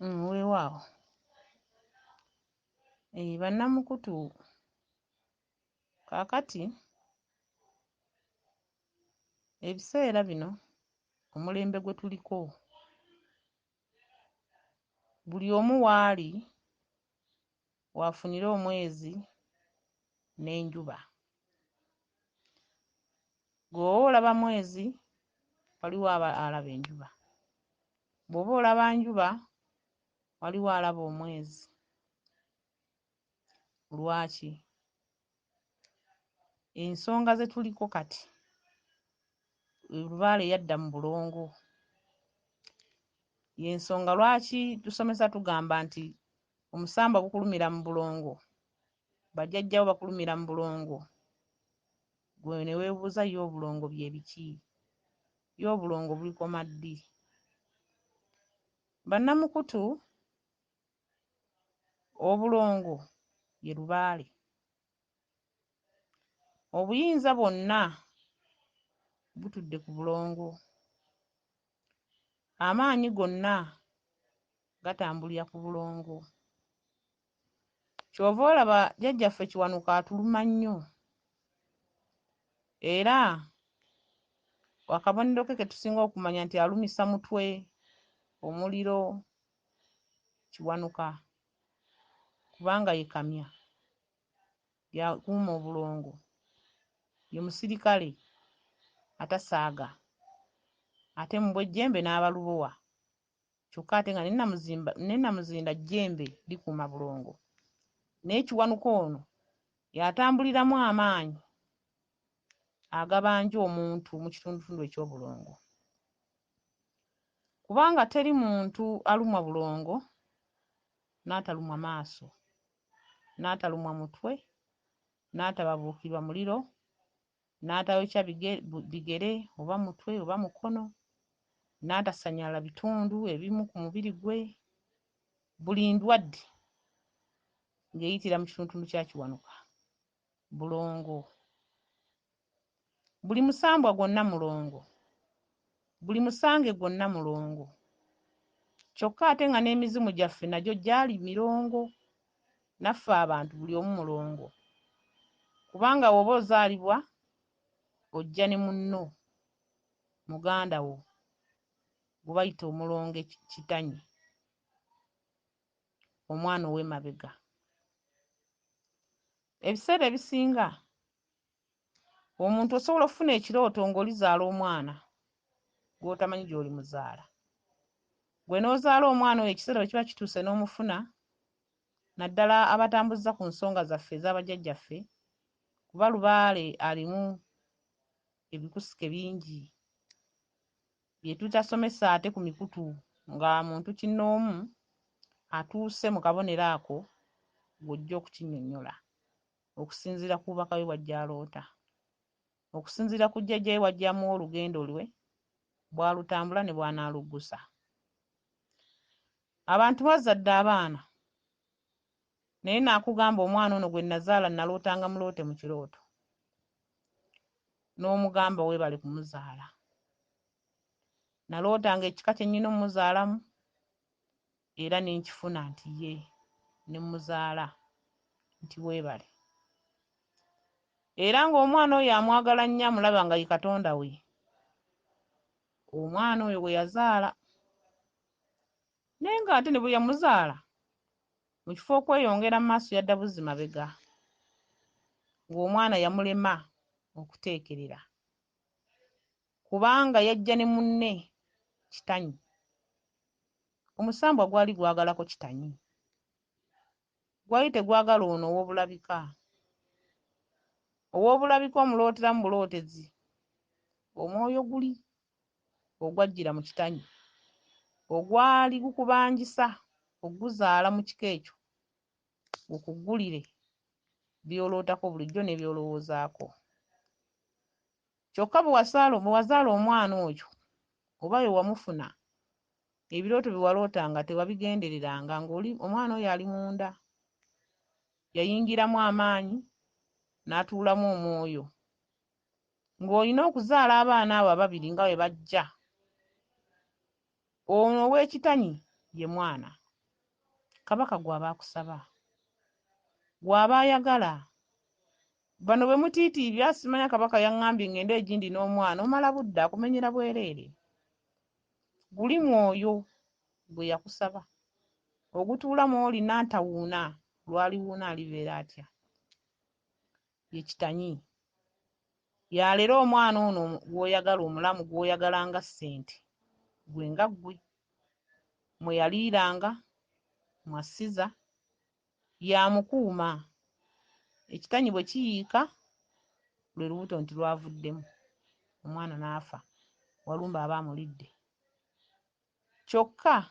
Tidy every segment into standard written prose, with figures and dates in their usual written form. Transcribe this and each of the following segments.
Weewaawo. Bannamukutu kaakati ebiseera bino omulembe gwe tuliko buli omu waali waafunire omwezi n'enjuba. Bw'oba olaba mwezi waliwo alaba enjuba, bw'oba olaba njuba waliwo alaba omwezi. Lwaki? Ensonga ze tuliko kati, Lubaale yadda mu bulongo, y'ensonga lwaki tusomesa tugamba nti omusamba gukulumira mu bulongo, bajjajjawo bakulumira mu bulongo. Gwe ne weebuuza yo obulongo bye biki? Yo obulongo bulikoma ddi? Bannamukutu, obulongo ye Lubaale. Obuyinza bwonna butudde ku bulongo, amaanyi gonna gatambulira ku bulongo. Kyova olaba jjajjaffe Kiwanuka atuluma nnyo, era akabonero ke tusinga okumanya nti alumisa mutwe, omuliro, Kiwanuka, kubanga ye kamya yakuuma obulongo, ye musirikale atasaaga, ate mu bwejjembe n'abalubowa, kyokka ate nga ne Namuzinda jjembe likuuma bulongo. Naye Kiwanuka ono yatambuliramu amaanyi agabanja omuntu mu kitundutundu eky'obulongo, kubanga teri muntu alumwa bulongo n'atalumwa maaso, n'atalumwa mutwe, n'atababuukirwa muliro, n'atayokya bigere oba mutwe oba mukono, n'atasanyala bitundu ebimu ku mubiri gwe. Buli ndwadde ng'eyitira mu kitundutundu kya Kiwanuka bulongo. Buli musambwa gwonna mulongo, buli musange gwonna mulongo, kyokka ate nga n'emizimu gyaffe nagyo gyali mirongo. Naffe abantu buli omu mulongo, kubanga woba ozaalibwa ojja ne munno muganda wo gwe bayita omulongo kitanyi, omwana ow'emabega. Ebiseera ebisinga omuntu osobola okufuna ekirooto ng'olizaala omwana gw'otamanyi gy'oli muzaala. Gwe n'ozaala omwana oyo ekiseera bwe kiba kituuse n'omufuna, naddala abatambuza ku nsonga zaffe ez'abajjajjaffe, kuba Lubaale alimu ebikusike bingi bye tutasomesa ate ku mikutu, nga muntu kinnoomu atuuse mu kabonero ako gw'ojja okukinnyonnyola, okusinziira ku bubaka bwe bw'ajja aloota, okusinziira ku jjajja we w'ajja amuwa olugendo lwe bw'alutambula ne bw'anaaluggusa. Abantu bazadde abaana, naye naakugamba omwana ono gwe nazaala nalootanga muloote mu kirooto, n'omugamba weebale kumuzaala. Nalootanga ekika kye nnyina omumuzaalamu, era ne nkifuna nti ye ne mmuzaala, nti weebale. Era ng'omwana oyo amwagala nnyo, amulaba nga ye Katonda we. Omwana oyo gwe yazaala, naye ng'ate ne bwe yamuzaala, mu kifo okweyongera mu maaso yadda buzzi mabega, ng'omwana yamulema okuteekerera, kubanga yajja ne munne kitanyi. Omusambwa gwali gwagalako kitanyi, gwali tegwagala ono ow'obulabika. Ow'obulabika omulootera mu bulootezi, omwoyo guli ogwajjira mu kitanyi, ogwali gukubangisa okuguzaala mu kika ekyo, gukuggulire by'olootako bulijjo ne by'olowoozaako. Kyokka bwe wazaala omwana oyo oba we wamufuna, ebirooto bye walootanga tewabigendereranga, ng'oli omwana oyo ali munda, yayingiramu amaanyi n'atuulamu omwoyo, ng'olina okuzaala abaana abo ababiri nga bwe bajja. Ono ow'ekitanyi ye mwana, kabaka gwaba akusaba, gwaba ayagala. Bano bwe mutiitiibya simanya kabaka yaŋŋambye ngende egindi n'omwana omala budde akumenyera bwereere. Guli mwoyo gwe yakusaba ogutuula mw'oli nantawuuna, lwaliwuuna alibeera atya? Ye kitanyi. Yalera omwana ono gw'oyagala omulamu gw'oyagala nga ssente, gwe nga ggwe mwe yaliiranga mwasiza yamukuuma. Ekitanyi bwe kiyiika lwe lubuto nti lwavuddemu, omwana n'afa, Walumbe aba amulidde. Kyokka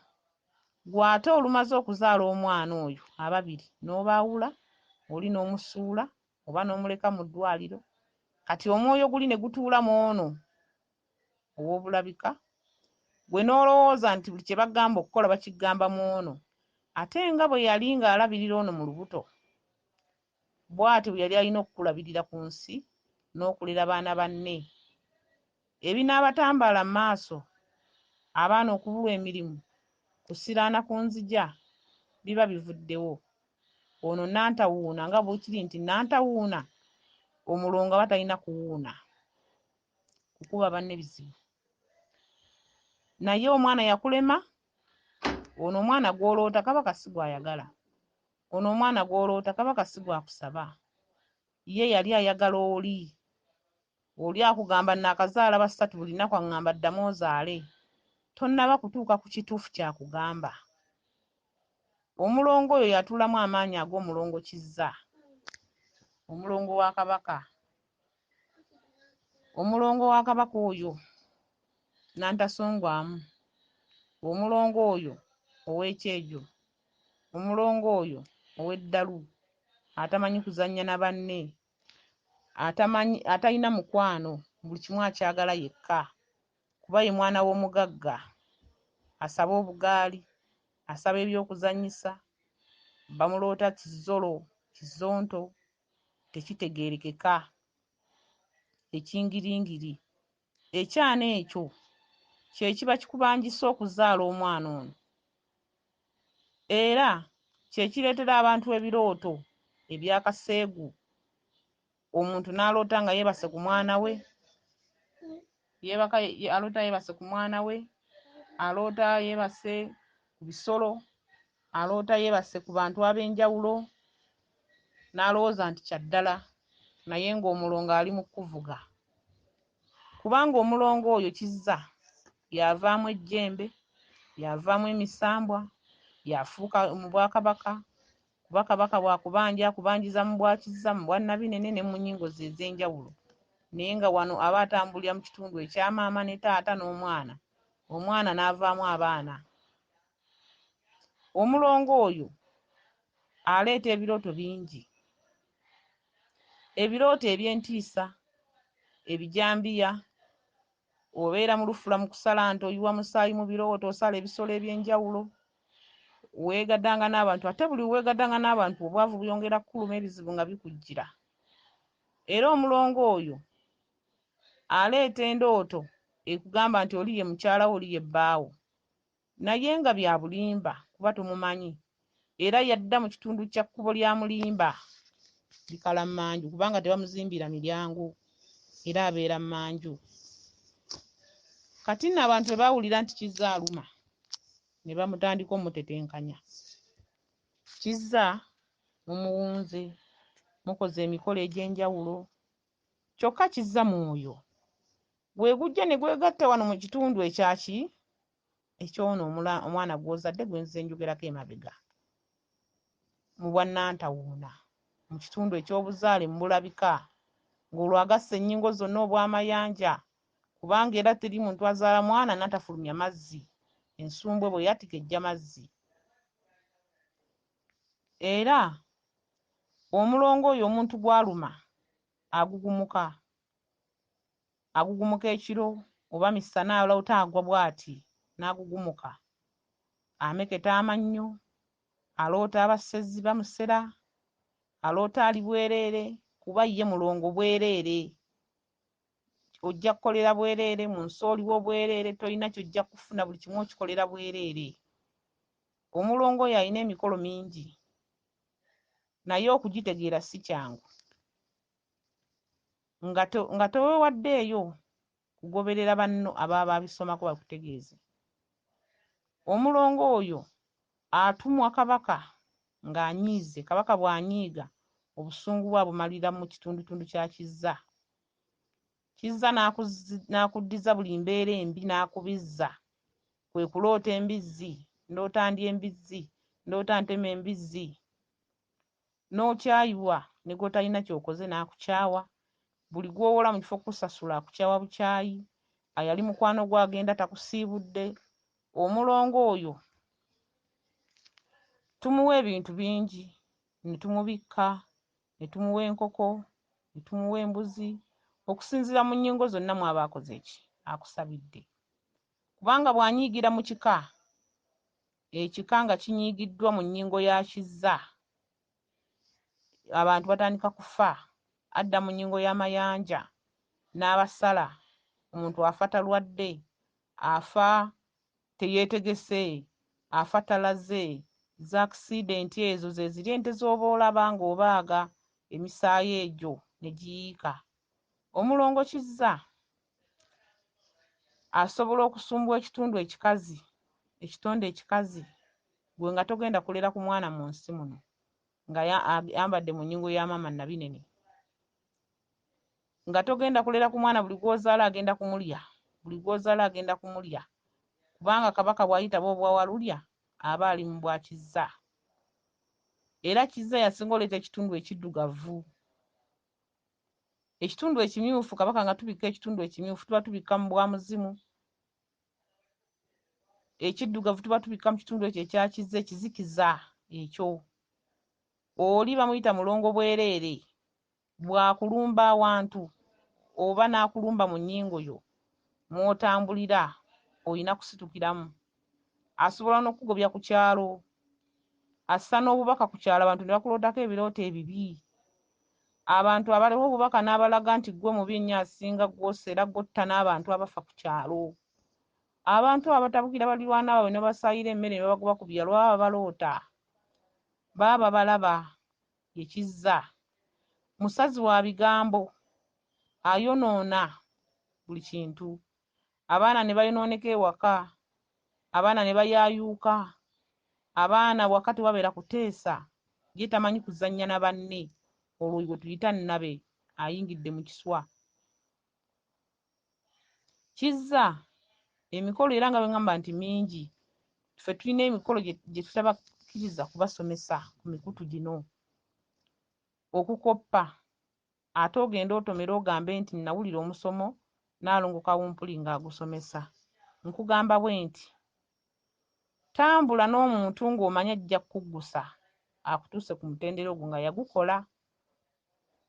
gw'ate olumaze okuzaala omwana oyo ababiri n'obaawula, oli n'omusuula oba n'omuleka mu ddwaliro, kati omwoyo guli ne gutuula mu ono ow'obulabika, gwe n'olowooza nti buli kye bagamba okukola bakigamba mu ono, ate nga bwe yali ng'alabirira ono mu lubuto, bw'ati bwe yali alina okukulabirira ku nsi n'okulera baana banne. Ebinaabatambaala mu maaso, abaana okubulwa emirimu, kusiraana ku nzija, biba bivuddewo. Ono nantawuuna nga bwekiri nti nantawuuna, omulongo aba talina kuwuuna, kukuba banne bizibu. Naye omwana yakulema, ono omwana gw'oloota kabaka si gw'ayagala. Ono omwana gw'oloota kabaka si gwakusaba. Ye yali ayagala oli akugamba naakazaala basatu buli nnaku aŋŋamba ddamu ozaale, tonnaba kutuuka ku kituufu kyakugamba. Omulongo oyo yatuulamu amaanyi ag'omulongo Kizza, omulongo wa kabaka. Omulongo wa kabaka oyo nantasongwamu, omulongo oyo ow'ekyejo, omulongo oyo ow'eddalu, atamanyi kuzannya na banne, atalina mukwano, buli kimu akyagala yekka, kuba ye mwana w'omugagga, asaba obugaali, asaba ebyokuzannyisa, bamuloota kizolo, kizonto, tekitegeerekeka, ekingiringiri. Ekyana ekyo kye kiba kikubangisa okuzaala omwana ono, era kye kireetera abantu ebirooto ebyakaseegu. Omuntu n'aloota nga yeebase ku mwana we, aloota yeebase ku mwana we, aloota yeebase ku bisolo, aloota yeebase ku bantu ab'enjawulo, n'alowooza nti kyaddala, naye ng'omulongo ali mu kuvuga. Kubanga omulongo oyo Kizza yavaamu ejjembe, yavaamu emisambwa, yafuuka mu bwakabaka, kuba kabaka bwakubanja akubanjiza mu bwa Kizza, mu bwa Nabinene ne mu nnyingo ze ez'enjawulo. Naye nga wano aba atambulira mu kitundu ekya maama ne taata n'omwana, omwana n'avaamu abaana. Omulongo oyo aleeta ebirooto bingi, ebirooto eby'entiisa, ebijambiya, obeera mu lufula mu kusala nti oyiwa musaayi mu birooto, osala ebisolo eby'enjawulo, weegaddanga n'abantu, ate buli weegaddanga n'abantu obwavu buyongera kukuluma, ebizibu nga bikujjira. Era omulongo oyo aleeta endooto ekugamba nti oli ye mukyalawo, oli ye bbaawo, naye nga bya bulimba kuba tumumanyi, era yadda mu kitundu kya kkubo lya mulimba likala mmanju, kubanga tebamuzimbira miryango, era abeera mmanju. Kati nno abantu bwe baawulira nti Kizza aluma, ne bamutandika omutetenkanya. Kizza mumuwunze, mukoze emikolo egy'enjawulo, kyokka Kizza mwoyo gwe gujja ne gwegatta wano mu kitundu ekyaki ekyono omwana gw'ozadde gwe nze njogerako emabega, mu bwannantawuuna, mu kitundu eky'obuzaale mu bulabika, ng'olwo agasse ennyingo zonna obw'amayanja, kubanga era teri muntu azaala mwana natafulumya mazzi, ensumbwe bwe yatika ejja mazzi. Era omulongo oyo omuntu gw'aluma agugumuka ekiro oba misana, aloota agwa bw'ati n'agugumuka, ameketa amannyo, aloota abasezi bamusera, aloota ali bwereere, kuba ye mulongo bwereere. Ojja kukolera bwereere, mu nsi oliwo bwereere, tolina kyojja kufuna, buli kimu okikolera bwereere. Omulongo oyo alina emikolo mingi naye okugitegeera si kyangu nga towewaddeeyo kugoberera banno ababa babisomako bakutegeeze. Omulongo oyo atumwa kabaka ng'anyiize. Kabaka bw'anyiiga obusungu bwe abumalira mu kitundutundu kya Kizza. Kizza n'akuddiza buli mbeera embi n'akubizza. Kwe kuloota embizzi, ndoota ndya embizzi, ndoota ntema embizzi. N'okyayibwa ne gw'otalina ky'okoze n'akukyawa. Buli gw'owola mu kifo kusasula akukyawa bukyayi. Ayali mukwano gwe agenda takusiibudde. Omulongo oyo tumuwa ebintu bingi, ne tumubikka, ne tumuwa enkoko, ne tumuwa embuzi, okusinziira mu nnyingo zonna mwaba akoze ki? Akusabidde. Kubanga bw'anyiigira mu kika, ekika nga kinyiigiddwa mu nnyingo ya Kizza, abantu batandika kufa. Adda mu nnyingo y'amayanja n'abasala. Omuntu afa talwadde, afa teyeetegese, afa talaze. Za akisidenti ezo ze ziri ente z'oba olaba ng'obaaga emisaayi egyo ne giyiika. Omulongo Kizza asobola okusumbwa ekitundu ekikazi, ekitonde ekikazi, gwe nga togenda kulera ku mwana mu nsi muno nga ayambadde mu nnyingo ya maama Nabinene, nga togenda kulera ku mwana buli gw'ozaala agenda kumulya, buli gw'ozaala agenda kumulya, kubanga kabaka bw'ayitaba obwawalulya aba ali mu bwa Kizza. Era Kizza yasinga oleeta ekitundu ekiddugavu. Ekitundu ekimyufu, kabaka nga tubikka ekitundu ekimyufu tuba tubikka mu bwa muzimu. Ekiddugavu tuba tubikka mu kitundu ekyo ekya Kizza, ekizikiza ekyo. Oli bamuyita mulongo bwereere. Bwakulumba awantu oba n'akulumba mu nnyingo yo mw'otambulira olina kusitukiramu. Asobola n'okugobya ku kyalo. Assa n'obubaka ku kyalo, abantu ne bakulootako ebirooto ebibi. Abantu abaliwo obubaka n'abalaga nti ggwe mubi nnyo asinga gw'ossa era gw'otta n'abantu abafa ku kyalo. Abantu abatabukira balirwana baabwe ne basaayira emmere ne babagoba ku byalo baba baloota. Baba balaba ye Kizza. Musazi wa bigambo, ayonoona buli kintu. Abaana ne bayonooneka ewaka, abaana ne bayaayuuka, abaana wakati wabeera kuteesa, ye tamanyi kuzannya na banne. Olwo gwe tuyita nnabe, ayingidde mu kiswa. Kizza emikolo era nga bwe ŋŋamba nti mingi. Ffe tulina emikolo gye tutabakkiriza kubasomesa ku mikutu gino. Okukoppa, ate ogenda otomera ogambe nti nawulira omusomo Nalongo Kawumpuli ng'agusomesa. Nkugamba bwe nti tambula n'omuntu ng'omanya ajja kukuggusa akutuuse ku mutendera ogwo nga yagukola.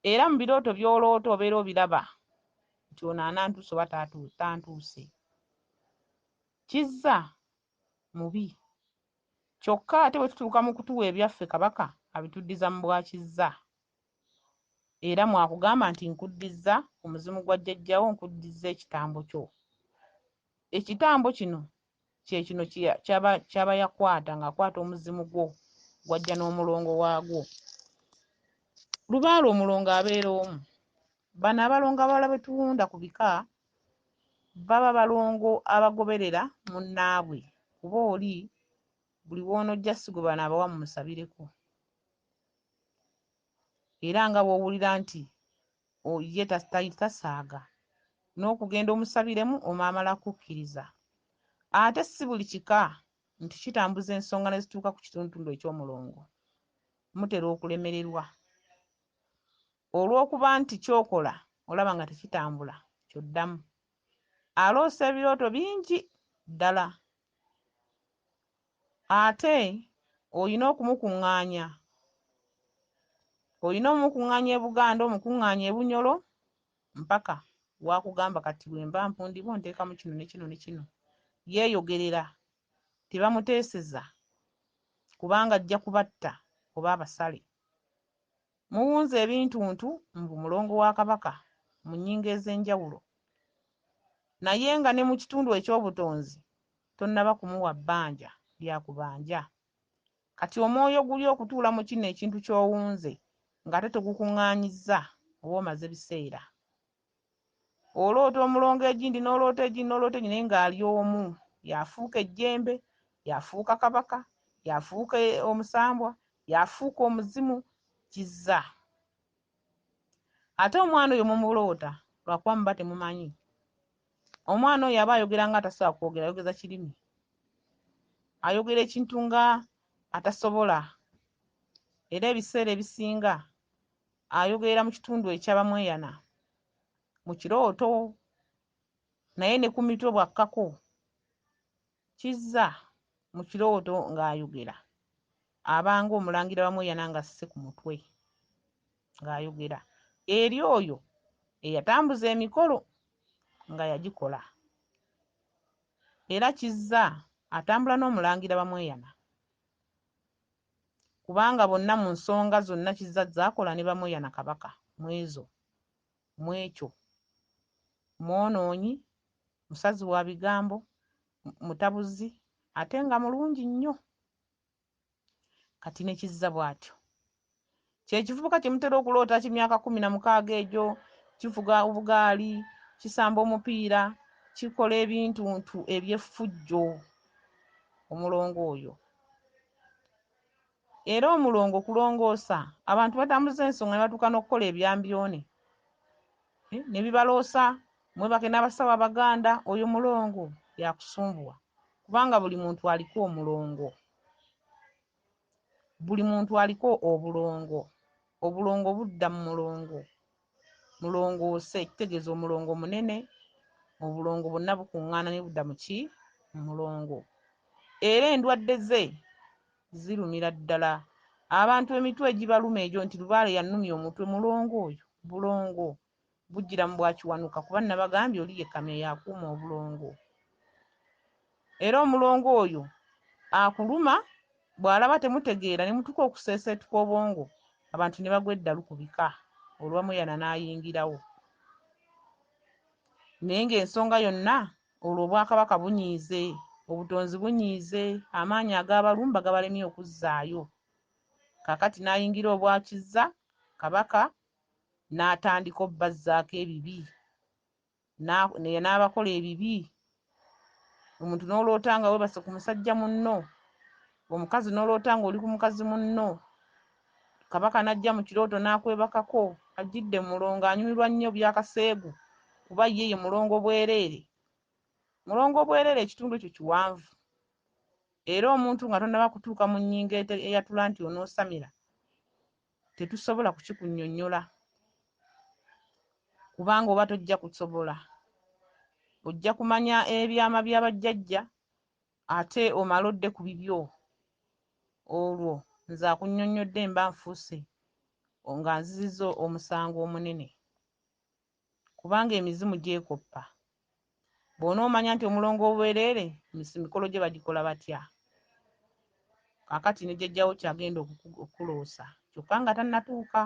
Era mu birooto by'oloota obeera obiraba nti ono anantuuse oba tantuuse. Kizza mubi. Kyokka ate bwe tutuuka mu kutuwa ebyaffe kabaka abituddiza mu bwa Kizza. Era mwakugamba nti nkuddizza omuzimu gwa jjajjawo, nkuddizza ekitambo kyo. Ekitambo kino kye kino kyaba yakwata ng'akwata omuzimu gwo gw'ajja n'omulongo waagwo. Lubaale omulongo abeera omu. Bano abalongo abalala be tuwunda ku bika baba balongo abagoberera munnaabwe, kuba oli buli w'onojja si gwe bano abawa mumusabireko. Era nga bw'owulira nti ye tasaaga n'okugenda omusabiremu omamala kukkiriza. Ate si buli kika nti kitambuza ensonga ne zituuka ku kitundutundu eky'omulongo. Mutera okulemererwa olw'okuba nti kyokola olaba nga tekitambula, ky'oddamu. Aloosa ebirooto bingi ddala. Ate olina okumukuŋŋaanya. Olina omumukuŋŋaanya e Buganda, omukuŋŋaanya e Bunyolo, mpaka wakugamba kati bwe mba mpundibwa nteekamu kino ne kino ne kino. Yeeyogerera, tebamuteeseza kubanga ajja kubatta oba abasale. Muwunze ebintuntu mbu mulongo wa Kabaka mu nnyingo ez'enjawulo. Naye nga ne mu kitundu eky'obutonzi tonnaba kumuwa bbanja lya kubanja. kati omwoyo guli okutuula mu kino ekintu ky'owunze ng'ate tegukuŋŋaanyizza oba omaze biseera. Oloota omulongo egindi n'oloota egindi n'oloota egindi naye ng'ali omu, yafuuka ejjembe, yafuuka kabaka, yafuuka omusambwa, yafuuka omuzimu, kizza. Ate omwana oyo mumuloota lwakuba muba temumanyi. Omwana oyo aba ayogera nga atasobola kwogera, ayogeza kirimi, ayogera ekintu nga atasobola, era ebiseera ebisinga ayogerera mu kitundu eky'abamweyana mu kirooto, naye ne ku mitwe bwakkako kizza mu kirooto ng'ayogera, abanga omulangira bamweyana nga asse ku mutwe ng'ayogera eri oyo eyatambuza emikolo nga yagikola, era kizza atambula n'omulangira bamweyana kubanga bonna mu nsonga zonna kizza zaakola ne bamweyana kabaka mwezo mwekyo, mwonoonyi, musazi wa bigambo, mutabuzi, ate nga mulungi nnyo. Kati ne kizza bw'atyo. Kye kivubuka kye mutera okuloota kimyaka 16 egyo, kivuga obugaali, kisamba omupiira, kikola ebintuntu eby'effujjo, omulongo oyo. Era omulongo kulongoosa, abantu batambuza ensonga ne batuuka n'okukola ebyambyone ne bibaloosa mwebake n'abasawo Abaganda, oyo mulongo yakusumbuwa kubanga buli muntu aliko omulongo, buli muntu aliko obulongo, obulongo budda mu mulongo, mulongoose kitegeeza omulongo munene, obulongo bwonna bukuŋŋaana ne budda mu ki mu mulongo. Era endwadde ze zirumira ddala abantu emitwe egibaluma egyo nti Lubaale yannumya omutwe, mulongo oyo, bulongo bujjira mu bwakiwanuka kuba nabagambye oli ye kamya yakuuma obulongo. Era omulongo oyo akuluma bw'alaba temutegeera ne mutuuka okuseeseetuka obwongo, abantu ne bagwa eddalu ku bika olwamweyana n'ayingirawo. Naye ng'ensonga yonna olwo obwakabaka bunyiize, obutonzi bunyiize, amaanyi ag'abalumba gabalemye okuzzaayo. Kaakati n'ayingira obwakizza, kabaka n'atandika obbazzaako ebibi, n'abakola ebibi. Omuntu n'oloota nga weebase ku musajja munno, omukazi n'oloota nga oli ku mukazi munno, kabaka n'ajja mu kirooto n'akwebakako, ajjidde mu mulongo, anyumirwa nnyo byakaseegu kuba ye ye mulongo bwereere. Mulongo bwereere ekitundu ekyo kiwanvu, era omuntu nga tonnaba kutuuka mu nnyingo eyatula nti onoosamira, tetusobola kukikunnyonnyola kubanga oba tojja kusobola. Ojja kumanya ebyama by'abajjajja ate omale odde ku bibyo, olwo nze akunnyonnyodde mba nfuuse nga nzizizza omusango omunene kubanga emizimu gyekoppa. Bw'onoomanya nti omulongo obwereere mikolo gye bagikola batya. Kaakati ne jjajjawo kyagenda okukuloosa kyokka nga tannatuuka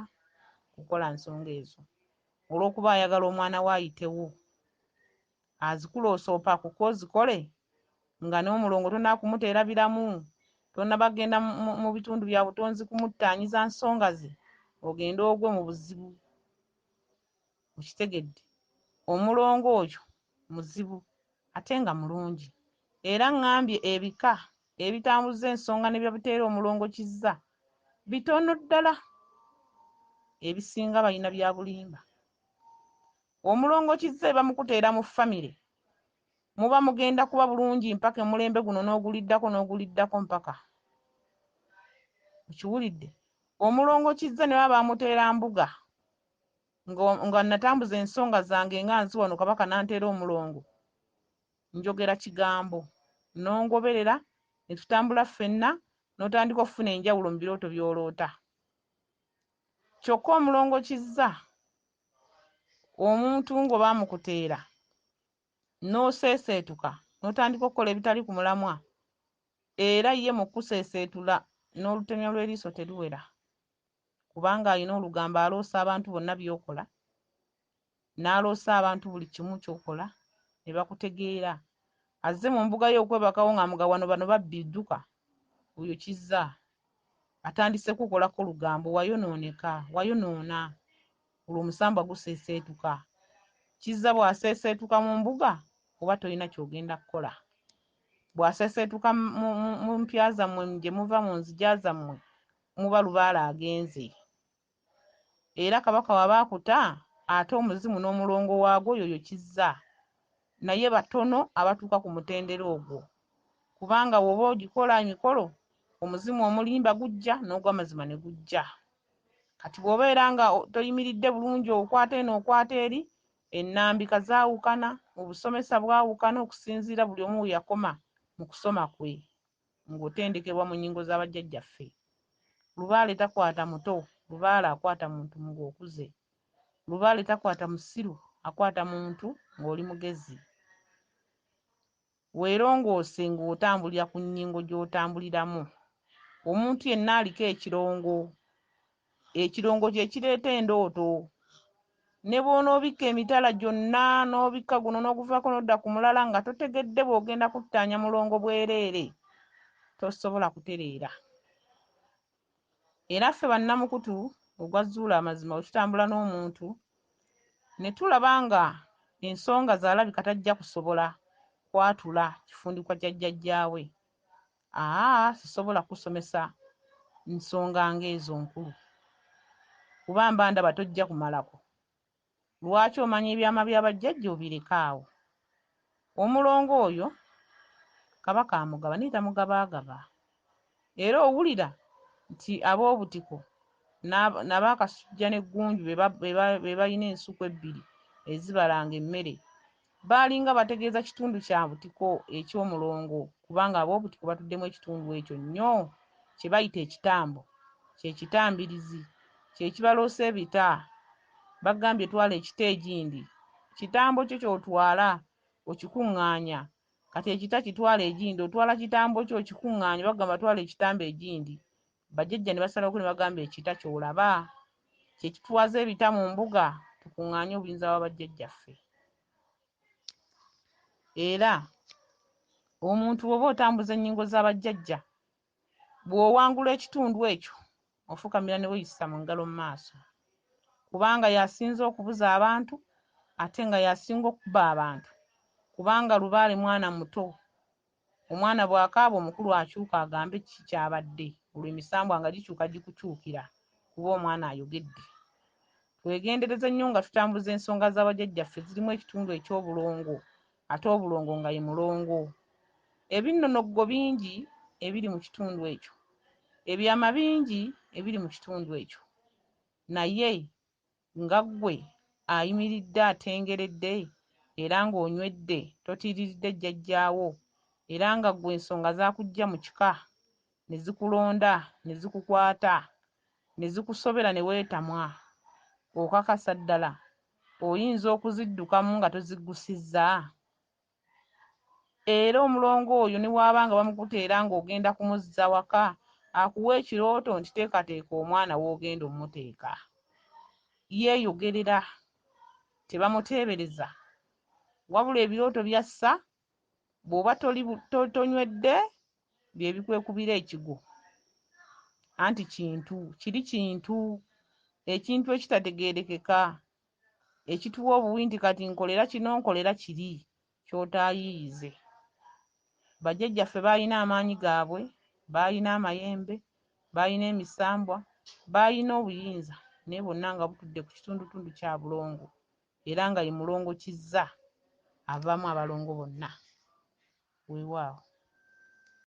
kukola nsonga ezo, olw'okuba ayagala omwana we ayitewo, azikuloosa opakuko ozikole nga n'omulongo tonnaakumuteera biramu, tonnabagenda mu bitundu bya butonzi kumuttaanyiza nsonga ze, ogende ogwe mu buzibu. Okitegedde? Omulongo oyo muzibu ate nga mulungi. Era ŋŋambye ebika ebitambuza ensonga ne byabuteera omulongo kizza bitono ddala, ebisinga balina bya bulimba. Omulongo kizza eba mukuteera mu famire, muba mugenda kuba bulungi mpaka emulembe guno n'oguliddako mpaka. Okiwulidde? Omulongo kizza ne baba bamuteera mbuga nga natambuza ensonga zange nga nzi wano kabaka nanteera omulongo, njogera kigambo, n'ongoberera ne tutambula ffenna n'otandika okufuna enjawulo mu birooto by'oloota. Kyokka omulongo kizza omuntu ng'oba amukuteera n'oseeseetuka n'otandika okukola ebitali ku mulamwa, era ye mu kuseeseetula n'olutemya lw'eriiso teruwera kubanga alina olugambo aloosa abantu bonna by'okola, n'aloosa abantu buli kimu ky'okola ne bakutegeera. Azze mu mbuga ye okwebakawo nga muga wano bano babbi dduka, oyo kizza. atandise kukolako lugambo wayonooneka wayonoona olwo omusambwa guseeseetuka. Kizza bw'aseeseetuka mu mbuga oba tolina ky'ogenda kukola. Bw'aseeseetuka mu mpya zammwe gye muva mu nzija zammwe muba Lubaale agenze. Era Kabaka waba akuta ate omuzimu n'omulongo waagwo yoyo Kizza. Naye batono abatuuka ku mutendera ogwo. Kubanga woba ogikola emikolo omuzimu omulimba gujja n'ogw'amazima ne gujja. Kati bw'obeera nga toyimiridde bulungi okwata eno okwata eri, ennambika zaawukana, obusomesa bwawukana okusinziira buli omu we yakoma mu kusoma kwe ng'otendekebwa mu nnyingo z'abajjajjaffe. Lubaale takwata muto, Lubaale akwata muntu ng'okuze. Lubaale takwata musiru, akwata muntu ng'oli mugezi. Weerongoose ng'otambulira ku nnyingo gy'otambuliramu. Omuntu yenna aliko ekirongo. Ekirongo kye kireeta endooto. Ne bw'onoobikka emitala gyonna n'obikka guno n'oguvaako n'odda ku mulala nga totegedde bw'ogenda kuttaanya mulongo bwereere, tosobola kutereera. Era ffe bannamukutu ogwa Zuula amazima bwe tutambula n'omuntu ne tulaba nga ensonga z'alabika tajja kusobola kwatula kifundikwa kya jjajjaawe, sisobola kusomesa nsonga ng'ezo nkulu kuba mba ndaba tojja kumalako. Lwaki omanya ebyama bya bajjajja obireka awo? Omulongo oyo Kabaka amugaba naye tamugabaagaba. Era owulira nti ab'obutiko n'abaakasujja n'eggunju be balina ensuku ebbiri ezibalanga emmere baalinga bategeeza kitundu kya butiko eky'omulongo, kubanga ab'obutiko batuddemu ekitundu ekyo nnyo kye bayita ekitambo, kye kitambirizi, kye kibaloosa ebita. Bagambye twala ekita egindi, kitambo kyo ky'otwala okikuŋŋaanya. Kati ekita kitwala egindi, otwala kitambo kyo okikuŋŋaanya, bagamba twala ekitambo egindi. Bajjajja ne basalawo ne bagamba ekita ky'olaba kye kitwaza ebita mu mbuga tukuŋŋaanye obuyinza bwa bajjajjaffe. Era omuntu bw'oba otambuza ennyingo z'abajjajja, bw'owangula ekitundu ekyo ofukamira ne weeyisa mu ngalo mu maaso, kubanga yasinze okubuza abantu ate nga yasinga okuba abantu, kubanga Lubaale mwana muto. Omwana bw'akaaba omukulu akyuka agambe kiki kyabadde, olwo emisambwa nga gikyuka gikukyukira kuba omwana ayogedde. Twegendereze nnyo nga tutambuza ensonga z'abajjajjaffe zirimu ekitundu eky'obulongo, ate obulongo nga ye mulongo. Ebinnonogo bingi ebiri mu kitundu ekyo, ebyama bingi ebiri mu kitundu ekyo, naye nga ggwe ayimiridde atengeredde era ng'onywedde totiiriridde jjajjaawo, era nga ggwe ensonga zaakujja mu kika ne zikulonda ne zikukwata ne zikusobera ne weetamwa, okakasa ddala oyinza okuziddukamu nga tozigusizza? Era omulongo oyo ne bw'aba nga bamukuteera ng'ogenda kumuzza waka, akuwa ekirooto nti teekateeka omwana w'ogenda omuteeka. Yeeyogerera, tebamuteebereza, wabula ebirooto byassa bw'oba tonywedde bye bikwekubira ekigo. Anti kiri kintu ekitategeerekeka ekituwa obuwi nti kati nkolera kino nkolera kiri ky'otaayiiyize. Bajjajjaffe baalina amaanyi gaabwe, baalina amayembe, baalina emisambwa, baalina obuyinza, naye bonna nga butudde ku kitundutundu kya bulongo, era nga ye mulongo Kizza avaamu abalongo bonna. Weewaawo.